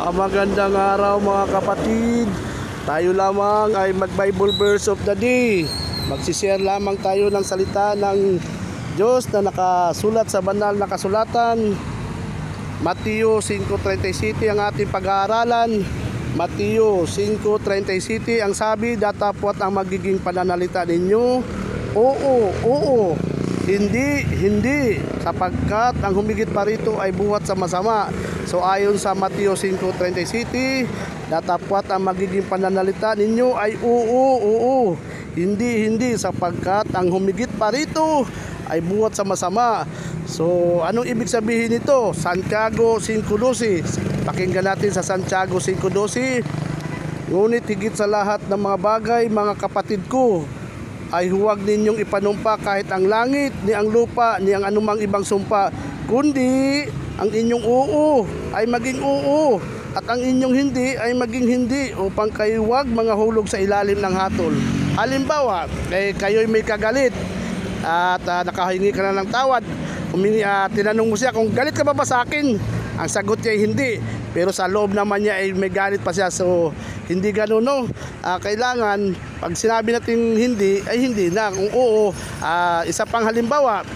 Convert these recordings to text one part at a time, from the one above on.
Magandang araw mga kapatid. Tayo lamang ay mag-Bible verse of the day. Magsishare lamang tayo ng salita ng Diyos na nakasulat sa banal na kasulatan. Mateo 5:37 ang ating pag-aaralan. Mateo 5:37 ang sabi, datapwat ang magiging pananalita ninyo. Oo, hindi, sapagkat ang humigit pa rito ay buhat sa masama. So ayon sa Mateo 5:37, datapwat ang magiging pananalita ninyo ay oo, hindi, sapagkat ang humigit pa rito ay buhat sa masama. So anong ibig sabihin nito? Santiago 5:12. Pakinggan natin sa Santiago 5:12. Ngunit higit sa lahat ng mga bagay, mga kapatid ko, ay huwag ninyong ipanumpa kahit ang langit, ni ang lupa, ni ang anumang ibang sumpa, kundi ang inyong oo ay maging oo, at ang inyong hindi ay maging hindi, upang kayo huwag mga hulog sa ilalim ng hatol. Halimbawa, kayo'y may kagalit at nakahingi ka na ng tawad. Tinanong mo siya kung galit ka ba sa akin? Ang sagot niya ay hindi, pero sa loob naman niya ay may galit pa siya. So hindi gano'n, no? Kailangan pag sinabi natin hindi ay hindi na. Kung oo, isa pang halimbawa,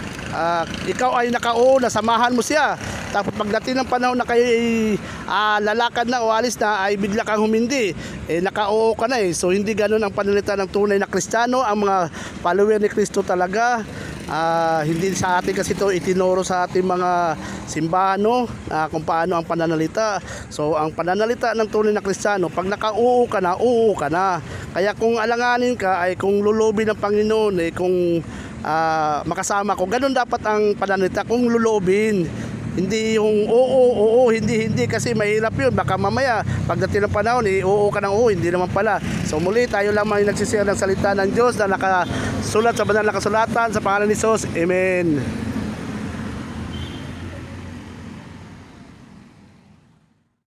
ikaw ay naka-oo na samahan mo siya, tapos pagdating ng panahon na kayo ay lalakad na o alis na, ay bigla kang humindi, naka-oo ka na eh. So hindi gano'n ang pananalita ng tunay na Kristiyano. Ang mga follower ni Kristo talaga, hindi sa atin kasi ito itinuro sa ating mga simbahan, no? Kung paano ang pananalita. So ang pananalita ng tunay na Kristiyano, pag naka-oo ka na, oo ka na. Kaya kung alanganin ka, ay kung lulobin ng Panginoon, kung makasama ko, ganun dapat ang pananalita, kung lulobin. Hindi yung oo, hindi, kasi mahirap yun. Baka mamaya pagdating ng panahon, oo ka ng oo, hindi naman pala. So muli, tayo lamang yung nagsisiyare ng salita ng Diyos na nakasulat sa banal na kasulatan, sa pangalan ni Jesus. Amen.